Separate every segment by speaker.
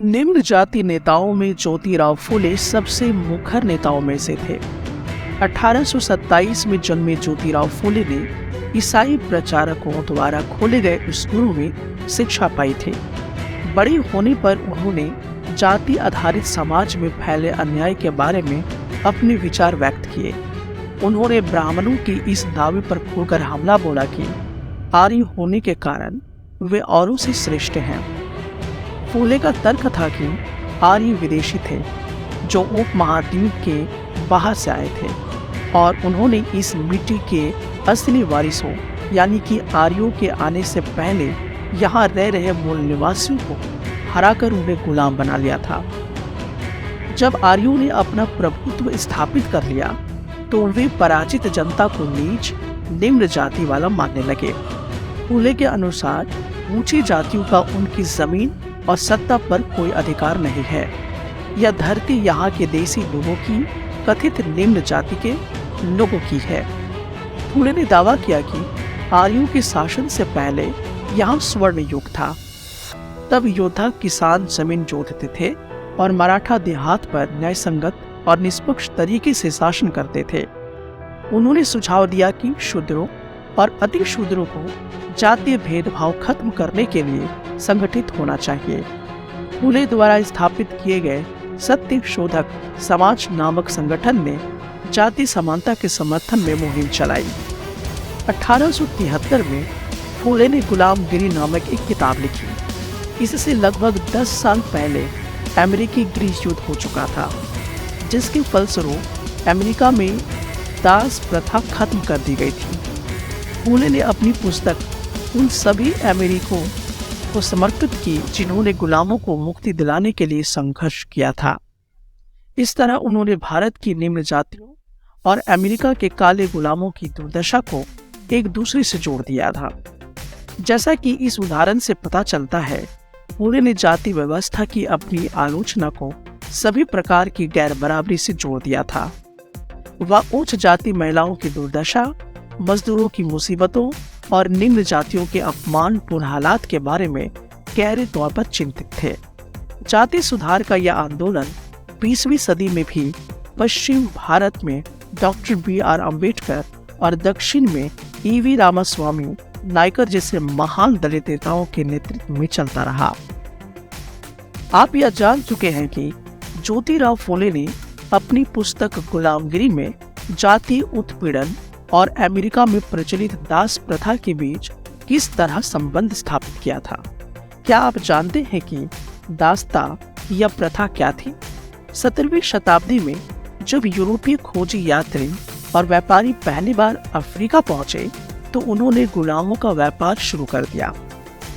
Speaker 1: निम्न जाति नेताओं में ज्योतिराव फुले सबसे मुखर नेताओं में से थे। 1827 में जन्मे ज्योतिराव फुले ने ईसाई प्रचारकों द्वारा खोले गए स्कूलों में शिक्षा पाई थी। बड़े होने पर उन्होंने जाति आधारित समाज में फैले अन्याय के बारे में अपने विचार व्यक्त किए। उन्होंने ब्राह्मणों की इस दावे पर खुलकर हमला बोला कि आर्य होने के कारण वे औरों से श्रेष्ठ हैं। फुले का तर्क था कि आर्य विदेशी थे जो उपमहाद्वीप के बाहर से आए थे और उन्होंने इस मिट्टी के असली वारिसों यानी कि आर्यों के आने से पहले यहाँ रह रहे मूल निवासियों को हराकर उन्हें गुलाम बना लिया था। जब आर्यों ने अपना प्रभुत्व स्थापित कर लिया तो वे पराजित जनता को नीच निम्न जाति वाला मानने लगे। फुले के अनुसार ऊंची जातियों का उनकी जमीन और सत्ता पर कोई अधिकार नहीं है। यह धरती यहाँ के देसी लोगों की कथित निम्न जाति के लोगों की है। फुले ने दावा किया कि आर्यों के शासन से पहले यहाँ स्वर्ण युग था। तब योद्धा किसान जमीन जोतते थे और मराठा देहात पर न्यायसंगत और निष्पक्ष तरीके से शासन करते थे। उन्होंने सुझाव दिया कि शूद्रों और अति शूद्रों को जातीय भेदभाव खत्म करने के लिए संगठित होना चाहिए। फुले द्वारा स्थापित किए गए सत्य शोधक समाज नामक संगठन ने जाति समानता के समर्थन में मुहिम चलाई। 1873 में फुले ने गुलामगिरी नामक एक किताब लिखी। इससे लगभग 10 साल पहले अमेरिकी गृह युद्ध हो चुका था, जिसके फलस्वरूप अमेरिका में दास प्रथा खत्म कर दी गई थी। फुले ने अपनी पुस्तक उन सभी अमेरिकों को समर्पित की जिन्होंने गुलामों को मुक्ति दिलाने के लिए संघर्ष किया था। इस तरह उन्होंने भारत की निम्न जातियों और अमेरिका के काले गुलामों की दुर्दशा को एक दूसरे से जोड़ दिया था। जैसा कि इस उदाहरण से पता चलता है, फुले ने जाति व्यवस्था की अपनी आलोचना को सभी प्रकार की गैर बराबरी से जोड़ दिया था। वह उच्च जाति महिलाओं की दुर्दशा, मजदूरों की मुसीबतों और निम्न जातियों के अपमानपूर्ण हालात के बारे में गहरे तौर पर चिंतित थे। जाति सुधार का यह आंदोलन 20वीं सदी में भी पश्चिम भारत में डॉक्टर बी.आर. अम्बेडकर और दक्षिण में ई.वी. रामास्वामी नायकर जैसे महान दलित नेताओं के नेतृत्व में चलता रहा। आप यह जान चुके हैं कि ज्योतिराव फुले ने अपनी पुस्तक गुलामगिरी में जाति उत्पीड़न और अमेरिका में प्रचलित दास प्रथा के बीच किस तरह संबंध स्थापित किया था। क्या आप जानते हैं कि दासता यह प्रथा क्या थी? 17वीं शताब्दी में जब यूरोपीय खोजी यात्री और व्यापारी पहली बार अफ्रीका पहुंचे तो उन्होंने गुलामों का व्यापार शुरू कर दिया।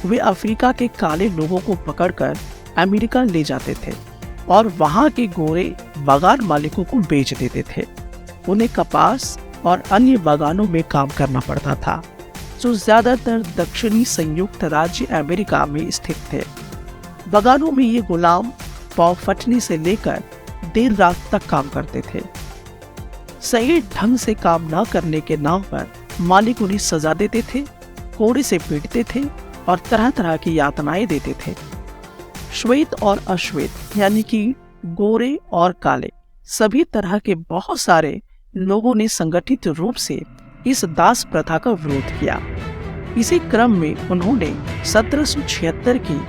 Speaker 1: वे अफ्रीका के काले लोगों को पकड़कर अमेरिका ले जाते थे और वहां के गोरे बागान मालिकों को बेच देते थे। उन्हें कपास और अन्य बागानों में काम करना पड़ता था, जो ज्यादातर दक्षिणी संयुक्त राज्य अमेरिका में स्थित थे। बागानों में ये गुलाम पाँव फटने से लेकर देर रात तक काम करते थे। सही ढंग से काम न करने के नाम पर मालिक उन्हें सजा देते थे, कोड़े से पीटते थे और तरह तरह की यातनाएं देते थे। श्वेत और अश्वेत यानी कि गोरे और काले सभी तरह के बहुत सारे लोगों ने संगठित रूप से इस दास प्रथा का विरोध किया। इसी क्रम में उन्होंने 1776 की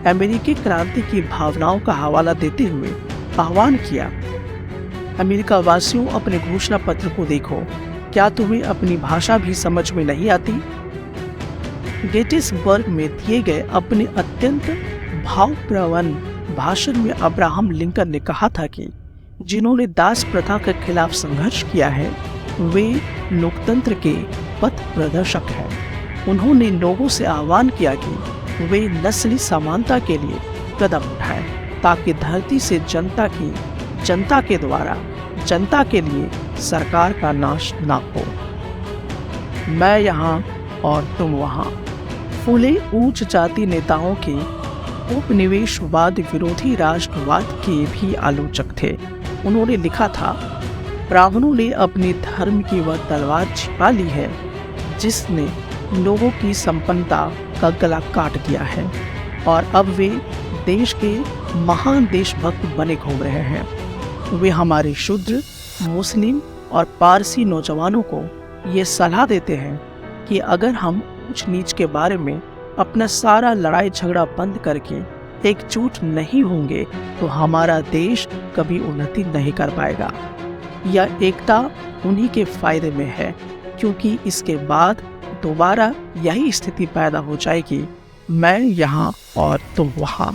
Speaker 1: अमेरिकी क्रांति की भावनाओं का हवाला देते हुए आह्वान किया, अमेरिका वासियों अपने घोषणा पत्र को देखो, क्या तुम्हें अपनी भाषा भी समझ में नहीं आती? गेटिसबर्ग में दिए गए अपने अत्यंत भावप्रवण भाषण में अब्राहम लिंकन ने कहा था कि जिन्होंने दास प्रथा के खिलाफ संघर्ष किया है वे लोकतंत्र के पथ प्रदर्शक हैं। उन्होंने लोगों से आह्वान किया कि वे नस्ली समानता के लिए कदम उठाएं ताकि धरती से जनता के द्वारा जनता के लिए सरकार का नाश न हो। मैं यहाँ और तुम वहाँ। फुले उच्च जाति नेताओं के उपनिवेशवाद विरोधी राष्ट्रवाद के भी आलोचक थे। उन्होंने लिखा था, ब्राह्मणों ने अपने धर्म की वह तलवार छिपा ली है जिसने लोगों की संपन्नता का गला काट दिया है और अब वे देश के महान देशभक्त बने घूम रहे हैं। वे हमारे शूद्र, मुस्लिम और पारसी नौजवानों को ये सलाह देते हैं कि अगर हम ऊंच नीच के बारे में अपना सारा लड़ाई झगड़ा बंद करके एकजुट नहीं होंगे तो हमारा देश कभी उन्नति नहीं कर पाएगा। यह एकता उन्हीं के फायदे में है, क्योंकि इसके बाद दोबारा यही स्थिति पैदा हो जाएगी, मैं यहाँ और तुम वहाँ।